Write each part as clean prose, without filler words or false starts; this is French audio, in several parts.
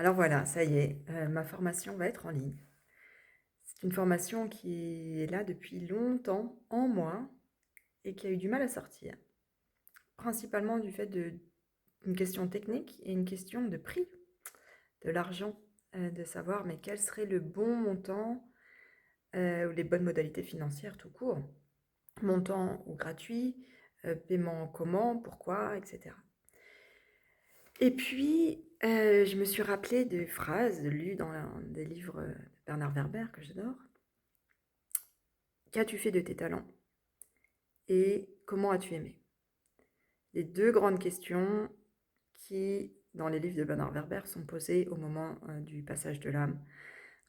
Alors voilà, ça y est, ma formation va être en ligne. C'est une formation qui est là depuis longtemps en moi et qui a eu du mal à sortir. Principalement du fait d'une question technique et une question de prix, de l'argent, de savoir mais quel serait le bon montant, ou les bonnes modalités financières tout court. Montant ou gratuit, paiement comment, pourquoi, et cetera. Et puis, je me suis rappelé de phrases lues dans des livres de Bernard Werber que j'adore. Qu'as-tu fait de tes talents et comment as-tu aimé? Les deux grandes questions qui, dans les livres de Bernard Werber, sont posées au moment du passage de l'âme,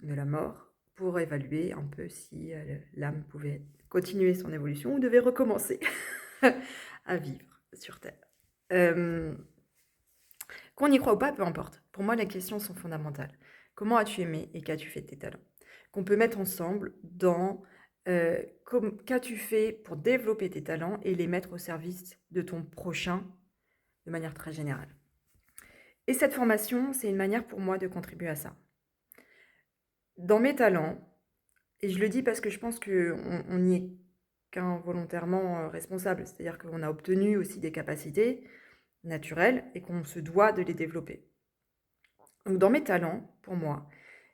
de la mort, pour évaluer un peu si l'âme pouvait continuer son évolution ou devait recommencer à vivre sur Terre. Euh, Qu'on y croit ou pas, peu importe. Pour moi, les questions sont fondamentales. Comment as-tu aimé et qu'as-tu fait de tes talents? Qu'on peut mettre ensemble dans qu'as-tu fait pour développer tes talents et les mettre au service de ton prochain de manière très générale. Et cette formation, c'est une manière pour moi de contribuer à ça. Dans mes talents, et je le dis parce que je pense qu'on n'y est qu'involontairement responsable, c'est-à-dire qu'on a obtenu aussi des capacités naturelles et qu'on se doit de les développer. Donc dans mes talents, pour moi,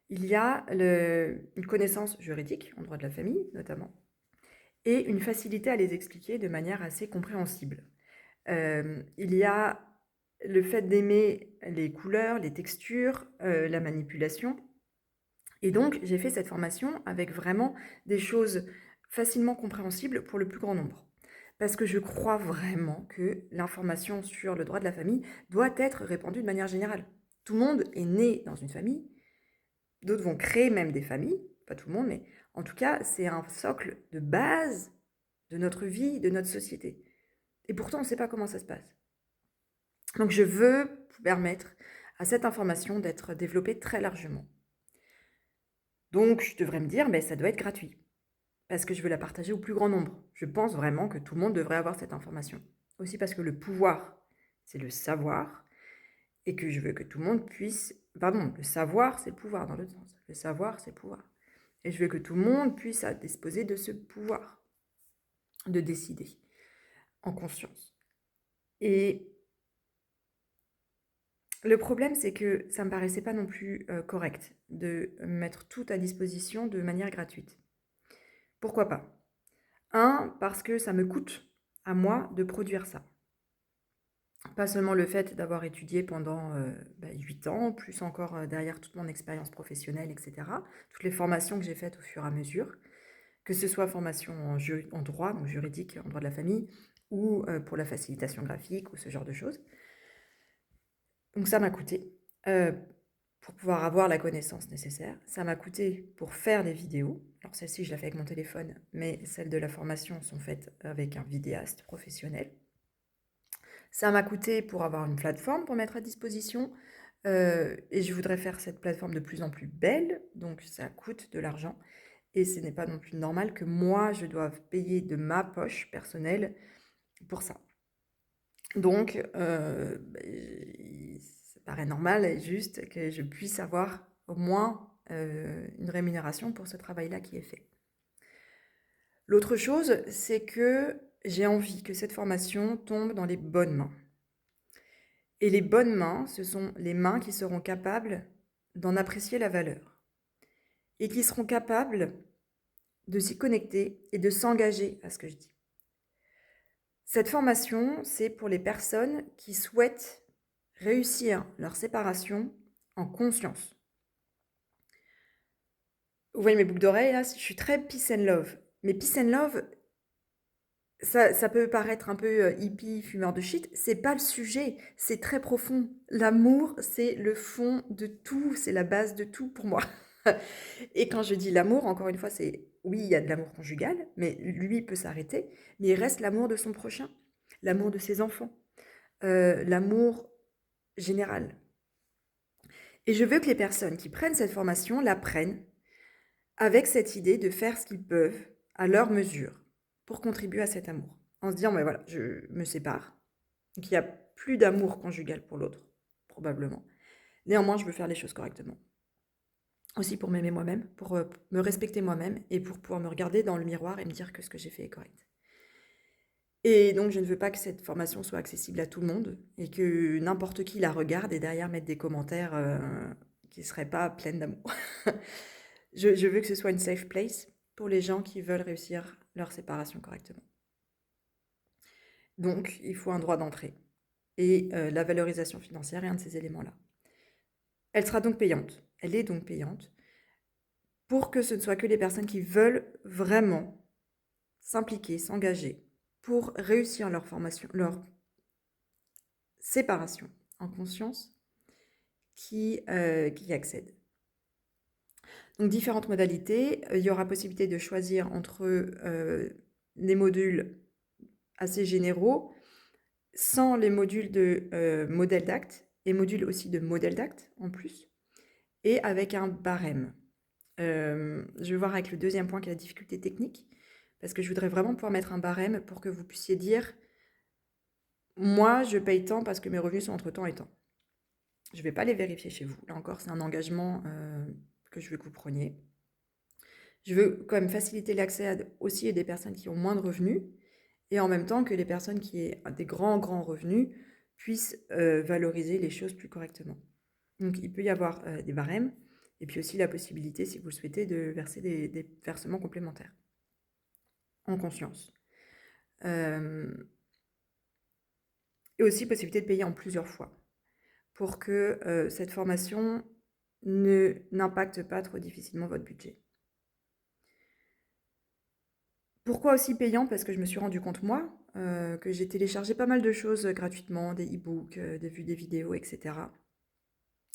il y a une connaissance juridique, en droit de la famille notamment, et une facilité à les expliquer de manière assez compréhensible. Il y a le fait d'aimer les couleurs, les textures, la manipulation. Et donc, j'ai fait cette formation avec vraiment des choses facilement compréhensibles pour le plus grand nombre. Parce que je crois vraiment que l'information sur le droit de la famille doit être répandue de manière générale. Tout le monde est né dans une famille, d'autres vont créer même des familles, pas tout le monde, mais en tout cas, c'est un socle de base de notre vie, de notre société. Et pourtant, on ne sait pas comment ça se passe. Donc, je veux permettre à cette information d'être développée très largement. Donc, je devrais me dire, mais ça doit être gratuit, parce que je veux la partager au plus grand nombre. Je pense vraiment que tout le monde devrait avoir cette information. Aussi parce que le pouvoir, c'est le savoir, et que je veux que tout le monde puisse... Pardon, le savoir, c'est le pouvoir dans l'autre sens. Le savoir, c'est le pouvoir. Et je veux que tout le monde puisse disposer de ce pouvoir, de décider, en conscience. Et le problème, c'est que ça me paraissait pas non plus correct de mettre tout à disposition de manière gratuite. Pourquoi pas? Parce que ça me coûte à moi de produire ça. Pas seulement le fait d'avoir étudié pendant 8 ans, plus encore derrière toute mon expérience professionnelle, etc. Toutes les formations que j'ai faites au fur et à mesure, que ce soit formation en droit, donc juridique, en droit de la famille, ou pour la facilitation graphique, ou ce genre de choses. Donc ça m'a coûté pour pouvoir avoir la connaissance nécessaire. Ça m'a coûté pour faire des vidéos. Alors celle-ci, je la fais avec mon téléphone, mais celles de la formation sont faites avec un vidéaste professionnel. Ça m'a coûté pour avoir une plateforme pour mettre à disposition. Et je voudrais faire cette plateforme de plus en plus belle, donc ça coûte de l'argent. Et ce n'est pas non plus normal que moi, je doive payer de ma poche personnelle pour ça. Donc, ça paraît normal et juste que je puisse avoir au moins une rémunération pour ce travail-là qui est fait. L'autre chose, c'est que j'ai envie que cette formation tombe dans les bonnes mains. Et les bonnes mains, ce sont les mains qui seront capables d'en apprécier la valeur et qui seront capables de s'y connecter et de s'engager à ce que je dis. Cette formation, c'est pour les personnes qui souhaitent réussir leur séparation en conscience. Vous voyez mes boucles d'oreilles là, je suis très peace and love. Mais peace and love, ça peut paraître un peu hippie, fumeur de shit, c'est pas le sujet, c'est très profond. L'amour, c'est le fond de tout, c'est la base de tout pour moi. Et quand je dis l'amour, encore une fois, c'est oui, il y a de l'amour conjugal, mais lui peut s'arrêter, mais il reste l'amour de son prochain, l'amour de ses enfants, l'amour général. Et je veux que les personnes qui prennent cette formation la prennent avec cette idée de faire ce qu'ils peuvent à leur mesure pour contribuer à cet amour. En se disant, mais voilà, je me sépare. Donc il n'y a plus d'amour conjugal pour l'autre, probablement. Néanmoins, je veux faire les choses correctement. Aussi pour m'aimer moi-même, pour me respecter moi-même et pour pouvoir me regarder dans le miroir et me dire que ce que j'ai fait est correct. Et donc, je ne veux pas que cette formation soit accessible à tout le monde et que n'importe qui la regarde et derrière mette des commentaires qui ne seraient pas pleins d'amour. Je veux que ce soit une safe place pour les gens qui veulent réussir leur séparation correctement. Donc, il faut un droit d'entrée. Et la valorisation financière est un de ces éléments-là. Elle sera donc payante. Elle est donc payante pour que ce ne soit que les personnes qui veulent vraiment s'impliquer, s'engager pour réussir leur formation, leur séparation en conscience qui accèdent. Donc, différentes modalités. Il y aura possibilité de choisir entre des modules assez généraux, sans les modules de modèle d'acte, et modules aussi de modèle d'acte en plus, et avec un barème. Je vais voir avec le deuxième point qui est la difficulté technique, parce que je voudrais vraiment pouvoir mettre un barème pour que vous puissiez dire « Moi, je paye tant parce que mes revenus sont entre tant et tant ». Je ne vais pas les vérifier chez vous. Là encore, c'est un engagement que je veux que vous preniez. Je veux quand même faciliter l'accès aussi à des personnes qui ont moins de revenus, et en même temps que les personnes qui ont des grands revenus puissent valoriser les choses plus correctement. Donc, il peut y avoir des barèmes, et puis aussi la possibilité, si vous le souhaitez, de verser des versements complémentaires, en conscience. Et aussi possibilité de payer en plusieurs fois, pour que cette formation n'impacte pas trop difficilement votre budget. Pourquoi aussi payant? Parce que je me suis rendu compte, moi, que j'ai téléchargé pas mal de choses gratuitement, des e-books, des vidéos, etc.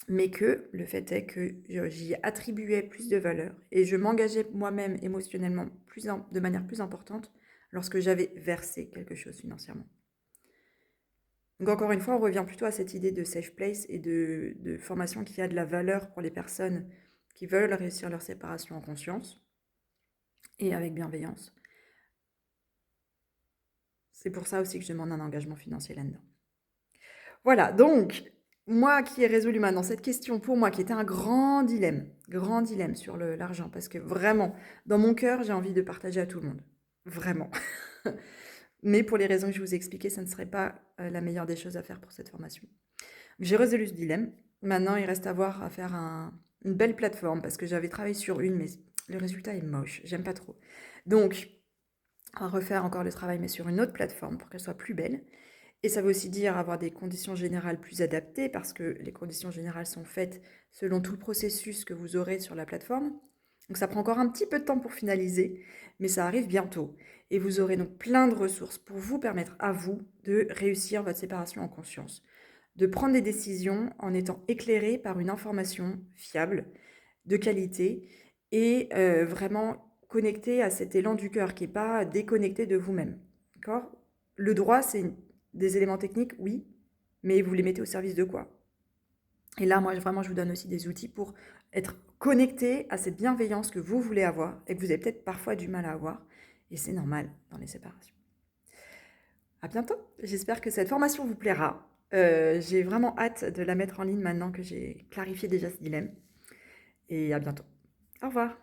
Mais que le fait est que j'y attribuais plus de valeur et je m'engageais moi-même émotionnellement de manière plus importante lorsque j'avais versé quelque chose financièrement. Donc encore une fois, on revient plutôt à cette idée de safe place et de formation qui a de la valeur pour les personnes qui veulent réussir leur séparation en conscience et avec bienveillance. C'est pour ça aussi que je demande un engagement financier là-dedans. Voilà, donc, moi qui ai résolu maintenant cette question, pour moi, qui était un grand dilemme sur l'argent, parce que vraiment, dans mon cœur, j'ai envie de partager à tout le monde. Vraiment. Mais pour les raisons que je vous ai expliquées, ça ne serait pas la meilleure des choses à faire pour cette formation. J'ai résolu ce dilemme. Maintenant, il reste à faire une belle plateforme, parce que j'avais travaillé sur une, mais le résultat est moche. J'aime pas trop. Donc, on va refaire encore le travail, mais sur une autre plateforme, pour qu'elle soit plus belle. Et ça veut aussi dire avoir des conditions générales plus adaptées, parce que les conditions générales sont faites selon tout le processus que vous aurez sur la plateforme. Donc ça prend encore un petit peu de temps pour finaliser, mais ça arrive bientôt. Et vous aurez donc plein de ressources pour vous permettre à vous de réussir votre séparation en conscience, de prendre des décisions en étant éclairé par une information fiable, de qualité, et vraiment connecté à cet élan du cœur qui n'est pas déconnecté de vous-même. D'accord ? Le droit, c'est des éléments techniques, oui, mais vous les mettez au service de quoi? Et là, moi, vraiment, je vous donne aussi des outils pour être connecté à cette bienveillance que vous voulez avoir et que vous avez peut-être parfois du mal à avoir. Et c'est normal dans les séparations. À bientôt. J'espère que cette formation vous plaira. J'ai vraiment hâte de la mettre en ligne maintenant que j'ai clarifié déjà ce dilemme. Et à bientôt. Au revoir.